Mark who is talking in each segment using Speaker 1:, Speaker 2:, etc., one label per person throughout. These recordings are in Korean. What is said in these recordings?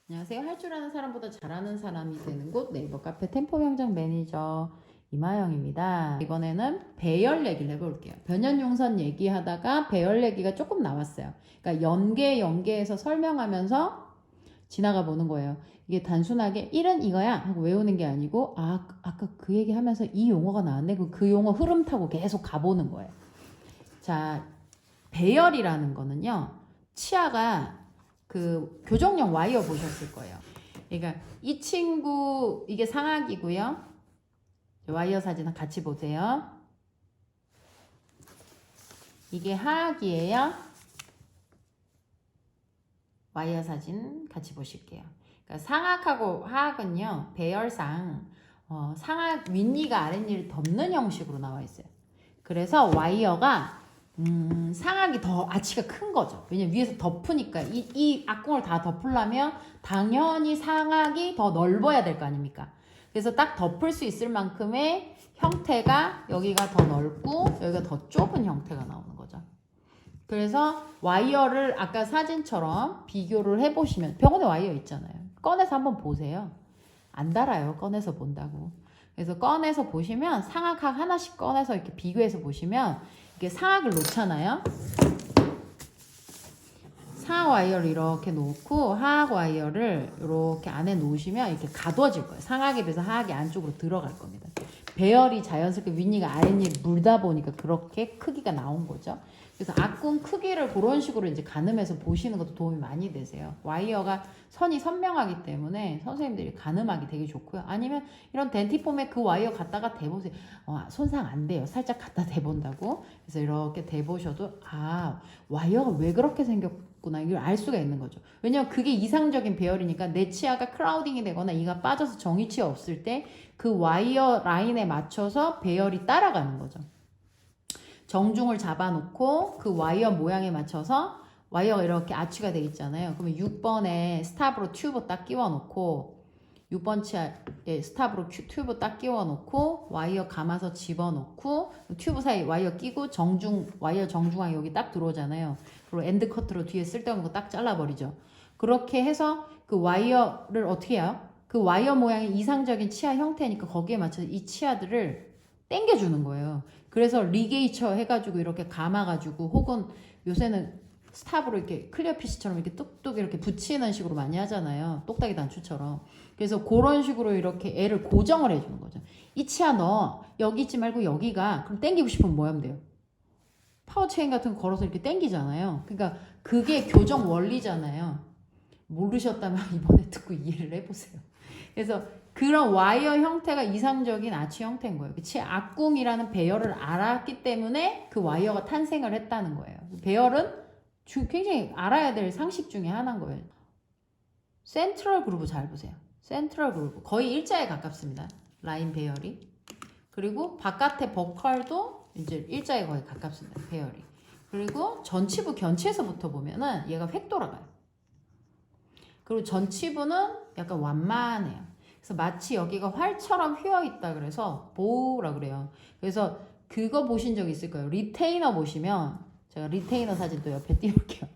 Speaker 1: 안녕하세요. 할 줄 아는 사람보다 잘하는 사람이 되는 곳 네이버 카페 템포 명장 매니저 이마영입니다. 이번에는 배열 얘기를 해볼게요. 변연용선 얘기하다가 배열 얘기가 조금 나왔어요. 그러니까 연계해서 설명하면서 지나가 보는 거예요. 이게 단순하게 1은 이거야 하고 외우는 게 아니고 아까 그 얘기 하면서 이 용어가 나왔네. 그 용어 흐름 타고 계속 가보는 거예요. 자, 배열이라는 거는요. 치아가 그 교정용 와이어 보셨을 거예요. 그러니까 이 친구 이게 상악이고요. 와이어 사진 같이 보세요. 이게 하악이에요. 와이어 사진 같이 보실게요. 그러니까 상악하고 하악은요. 배열상 상악 윗니가 아랫니를 덮는 형식으로 나와 있어요. 그래서 와이어가 상악이 더 아치가 큰 거죠. 왜냐면 위에서 덮으니까 이 앞궁을 다 덮으려면 당연히 상악이 더 넓어야 될 거 아닙니까? 그래서 딱 덮을 수 있을 만큼의 형태가 여기가 더 넓고 여기가 더 좁은 형태가 나오는 거죠. 그래서 와이어를 아까 사진처럼 비교를 해보시면 병원에 와이어 있잖아요. 꺼내서 한번 보세요. 안 달아요. 꺼내서 본다고. 그래서 꺼내서 보시면 상악학 하나씩 꺼내서 이렇게 비교해서 보시면 이게 상악을 놓잖아요. 상악 와이어를 이렇게 놓고 하악 와이어를 이렇게 안에 놓으시면 이렇게 가둬질 거예요. 상악에 비해서 하악이 안쪽으로 들어갈 겁니다. 배열이 자연스럽게 윗니가 아랫니를 물다 보니까 그렇게 크기가 나온 거죠. 그래서 앞궁 크기를 그런 식으로 이제 가늠해서 보시는 것도 도움이 많이 되세요. 와이어가 선이 선명하기 때문에 선생님들이 가늠하기 되게 좋고요. 아니면 이런 덴티폼에 그 와이어 갖다가 대보세요. 손상 안 돼요. 살짝 갖다 대본다고. 그래서 이렇게 대보셔도 와이어가 왜 그렇게 생겼구나 이걸 알 수가 있는 거죠. 왜냐면 그게 이상적인 배열이니까 내 치아가 크라우딩이 되거나 이가 빠져서 정위치가 없을 때 그 와이어 라인에 맞춰서 배열이 따라가는 거죠. 정중을 잡아놓고 그 와이어 모양에 맞춰서 와이어가 이렇게 아치가 돼 있잖아요. 그러면 6번에 스탑으로 튜브 딱 끼워놓고 6번 치아에 스탑으로 튜브 딱 끼워놓고 와이어 감아서 집어넣고 튜브 사이 와이어 끼고 와이어 정중앙 여기 딱 들어오잖아요. 그리고 엔드 커트로 뒤에 쓸데없는 거 딱 잘라버리죠. 그렇게 해서 그 와이어를 어떻게 해요? 그 와이어 모양이 이상적인 치아 형태니까 거기에 맞춰서 이 치아들을 당겨주는 거예요. 그래서 리게이처 해가지고 이렇게 감아가지고 혹은 요새는 스탑으로 이렇게 클리어 피시처럼 이렇게 뚝뚝 이렇게 붙이는 식으로 많이 하잖아요. 똑딱이 단추처럼. 그래서 그런 식으로 이렇게 애를 고정을 해주는 거죠. 이 치아 너 여기 있지 말고 여기가 그럼 당기고 싶으면 뭐 하면 돼요? 파워체인 같은 거 걸어서 이렇게 당기잖아요. 그러니까 그게 교정 원리잖아요. 모르셨다면 이번에 듣고 이해를 해보세요. 그래서 그런 와이어 형태가 이상적인 아치 형태인 거예요. 그치? 앞궁이라는 배열을 알았기 때문에 그 와이어가 탄생을 했다는 거예요. 배열은 굉장히 알아야 될 상식 중에 하나인 거예요. 센트럴 그루브 잘 보세요. 센트럴 그루브 거의 일자에 가깝습니다. 라인 배열이. 그리고 바깥의 버컬도 이제 일자에 거의 가깝습니다. 배열이. 그리고 전치부 견치에서부터 보면은 얘가 획 돌아가요. 그리고 전치부는 약간 완만해요. 그래서 마치 여기가 활처럼 휘어있다 그래서 보우라 그래요. 그래서 그거 보신 적 있을 거예요. 리테이너 보시면 제가 리테이너 사진 또 옆에 띄울게요.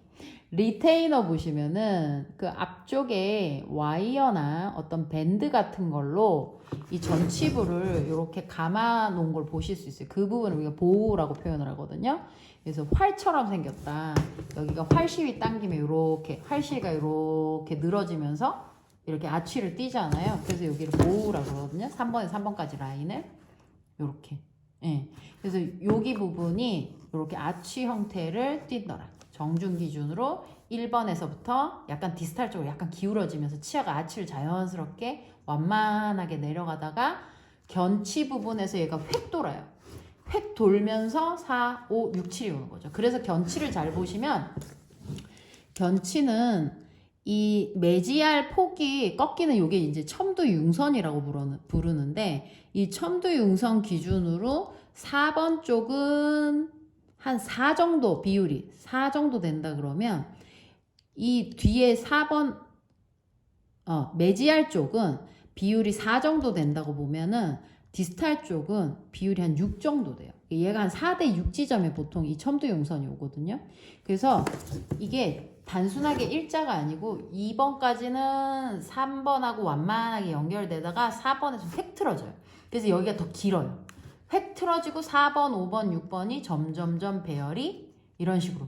Speaker 1: 리테이너 보시면은 그 앞쪽에 와이어나 어떤 밴드 같은 걸로 이 전치부를 이렇게 감아 놓은 걸 보실 수 있어요. 그 부분을 우리가 보우라고 표현을 하거든요. 그래서 활처럼 생겼다. 여기가 활시위 당기면 이렇게 활시위가 이렇게 늘어지면서 이렇게 아치를 띄잖아요. 그래서 여기를 보우라고 그러거든요. 3번에서 3번까지 라인을 이렇게. 예. 그래서 여기 부분이 이렇게 아치 형태를 띈더라. 정중 기준으로 1번에서부터 약간 디스탈 쪽으로 약간 기울어지면서 치아가 아치를 자연스럽게 완만하게 내려가다가 견치 부분에서 얘가 획 돌아요. 획 돌면서 4, 5, 6, 7이 오는 거죠. 그래서 견치를 잘 보시면 견치는 이 매지알 폭이 꺾이는 요게 이제 첨두융선이라고 부르는데 이 첨두융선 기준으로 4번 쪽은 한 4 정도 비율이 4 정도 된다 그러면 이 뒤에 4번 매지알 쪽은 비율이 4 정도 된다고 보면은 디스탈 쪽은 비율이 한 6 정도 돼요. 얘가 한 4대 6 지점에 보통 이 첨두융선이 오거든요. 그래서 이게 단순하게 일자가 아니고 2번까지는 3번하고 완만하게 연결되다가 4번에서 획 틀어져요. 그래서 여기가 더 길어요. 획 틀어지고 4번, 5번, 6번이 점점점 배열이 이런 식으로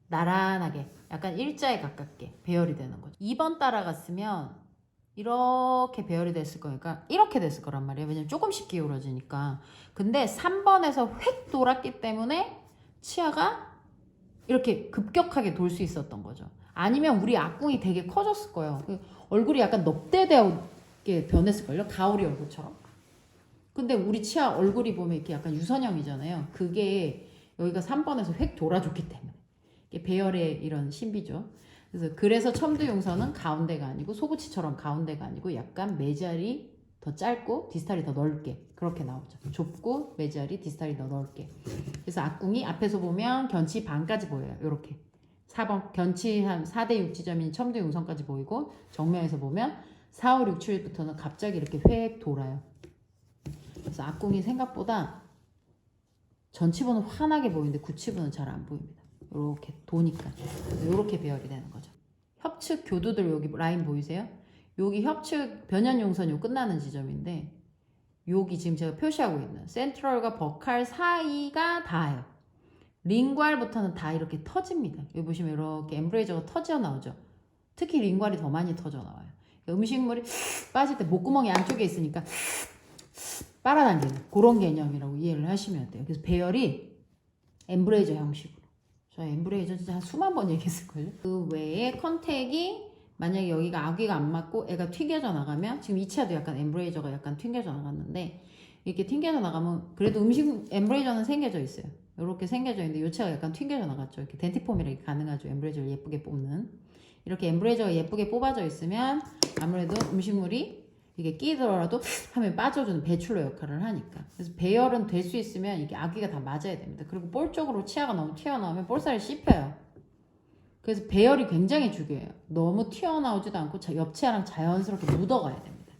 Speaker 1: 나란하게 약간 일자에 가깝게 배열이 되는 거죠. 2번 따라갔으면 이렇게 배열이 됐을 거니까 이렇게 됐을 거란 말이에요. 왜냐면 조금씩 기울어지니까. 근데 3번에서 획 돌았기 때문에 치아가 이렇게 급격하게 돌 수 있었던 거죠. 아니면 우리 악궁이 되게 커졌을 거예요. 얼굴이 약간 넙대대하게 변했을걸요. 가오리 얼굴처럼. 근데 우리 치아 얼굴이 보면 이렇게 약간 유선형이잖아요. 그게 여기가 3번에서 획 돌아줬기 때문에. 이게 배열의 이런 신비죠. 그래서 첨두용선은 가운데가 아니고 소구치처럼 가운데가 아니고 약간 매지알이 더 짧고 디스탈이 더 넓게 그렇게 나오죠. 좁고 매지알이 디스탈이 더 넓게. 그래서 악궁이 앞에서 보면 견치 반까지 보여요. 이렇게 4번 견치 한 4대 6 지점인 첨두용선까지 보이고 정면에서 보면 4, 5, 6, 7부터는 갑자기 이렇게 획 돌아요. 그래서 악궁이 생각보다 전치부는 환하게 보이는데 구치부는 잘 안 보입니다. 이렇게 도니까 이렇게 배열이 되는 거죠. 협측 교두들 여기 라인 보이세요? 여기 협측 변연용선 요 끝나는 지점인데 여기 지금 제가 표시하고 있는 센트럴과 버칼 사이가 닿아요. 링괄부터는 다 이렇게 터집니다. 여기 보시면 이렇게 엠브레이저가 터져 나오죠. 특히 링괄이 더 많이 터져 나와요. 음식물이 빠질 때 목구멍이 안쪽에 있으니까 빨아당기는 그런 개념이라고 이해를 하시면 돼요. 그래서 배열이 엠브레이저 형식으로. 저 엠브레이저 진짜 한 수만 번 얘기했을걸요. 그 외에 컨택이 만약에 여기가 아귀가 안 맞고 애가 튕겨져 나가면 지금 이 치아도 약간 엠브레이저가 약간 튕겨져 나갔는데 이렇게 튕겨져 나가면 그래도 음식 엠브레이저는 생겨져 있어요. 이렇게 생겨져 있는데 이 치아가 약간 튕겨져 나갔죠. 이렇게 덴티폼이라 가능하죠. 엠브레이저를 예쁘게 뽑는. 이렇게 엠브레이저가 예쁘게 뽑아져 있으면 아무래도 음식물이 이게 끼더라도 하면 빠져주는 배출로 역할을 하니까. 그래서 배열은 될 수 있으면 이게 아귀가 다 맞아야 됩니다. 그리고 볼 쪽으로 치아가 너무 튀어나오면 볼살이 씹혀요. 그래서 배열이 굉장히 중요해요. 너무 튀어나오지도 않고 옆 치아랑 자연스럽게 묻어가야 됩니다.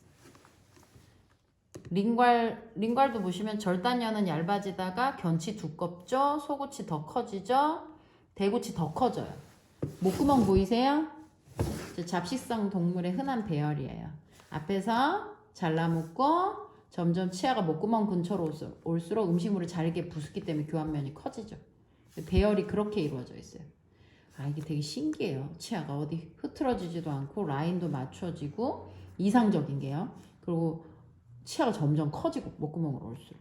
Speaker 1: 링괄도 보시면 절단면은 얇아지다가 견치 두껍죠. 소구치 더 커지죠. 대구치 더 커져요. 목구멍 보이세요? 잡식성 동물의 흔한 배열이에요. 앞에서 잘라먹고 점점 치아가 목구멍 근처로 올수록 음식물을 잘게 부수기 때문에 교환면이 커지죠. 배열이 그렇게 이루어져 있어요. 아, 이게 되게 신기해요. 치아가 어디 흐트러지지도 않고 라인도 맞춰지고 이상적인 게요. 그리고 치아가 점점 커지고 목구멍으로 올수록.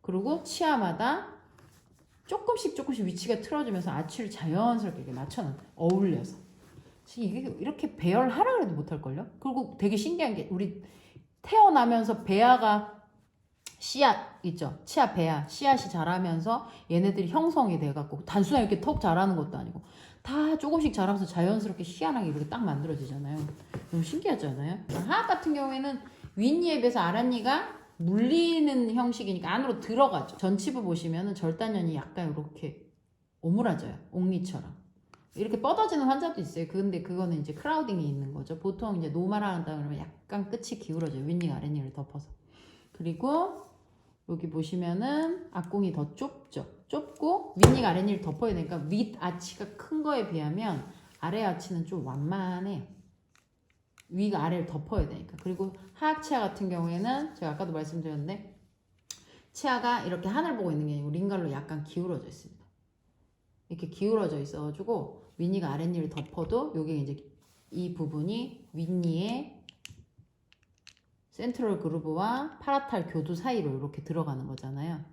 Speaker 1: 그리고 치아마다 조금씩 위치가 틀어지면서 아치를 자연스럽게 이렇게 맞춰놔요. 어울려서. 이게 이렇게 배열하라 그래도 못할걸요? 그리고 되게 신기한 게 우리 태어나면서 배아가 씨앗 있죠? 치아 배아 씨앗이 자라면서 얘네들이 형성이 돼갖고 단순하게 이렇게 턱 자라는 것도 아니고 다 조금씩 자라면서 자연스럽게 씨앗하게 이렇게 딱 만들어지잖아요. 너무 신기하지 않아요? 하악 같은 경우에는 윗니에 비해서 아랫니가 물리는 형식이니까 안으로 들어가죠. 전치부 보시면은 절단면이 약간 이렇게 오므라져요. 옥니처럼. 이렇게 뻗어지는 환자도 있어요. 근데 그거는 이제 크라우딩이 있는 거죠. 보통 이제 노말을 한다 그러면 약간 끝이 기울어져요. 윗니 아랫니를 덮어서. 그리고 여기 보시면은 앞궁이 더 좁죠. 좁고 윗니가 아랫니를 덮어야 되니까 윗 아치가 큰 거에 비하면 아래 아치는 좀 완만해요. 위가 아래를 덮어야 되니까. 그리고 하악 치아 같은 경우에는 제가 아까도 말씀드렸는데 치아가 이렇게 하늘 보고 있는 게 아니고 링갈로 약간 기울어져 있습니다. 이렇게 기울어져 있어가지고 윗니가 아랫니를 덮어도 여기 이제 이 부분이 윗니의 센트럴 그루브와 파라탈 교두 사이로 이렇게 들어가는 거잖아요.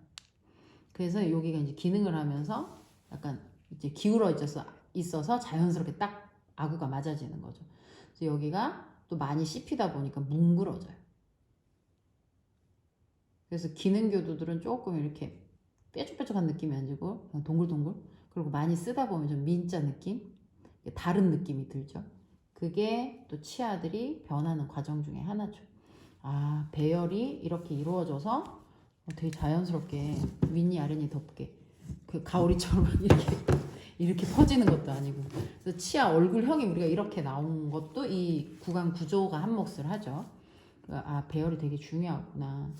Speaker 1: 그래서 여기가 이제 기능을 하면서 약간 이제 기울어져 있어서 자연스럽게 딱 아구가 맞아지는 거죠. 그래서 여기가 또 많이 씹히다 보니까 뭉그러져요. 그래서 기능 교두들은 조금 이렇게 뾰족뾰족한 느낌이 아니고 그냥 동글동글. 그리고 많이 쓰다 보면 좀 민자 느낌, 다른 느낌이 들죠. 그게 또 치아들이 변하는 과정 중에 하나죠. 아, 배열이 이렇게 이루어져서 되게 자연스럽게 윗니 아랫니 덮게 그 가오리처럼 이렇게 퍼지는 것도 아니고. 그래서 치아 얼굴형이 우리가 이렇게 나온 것도 이 구강 구조가 한몫을 하죠. 아, 배열이 되게 중요하구나.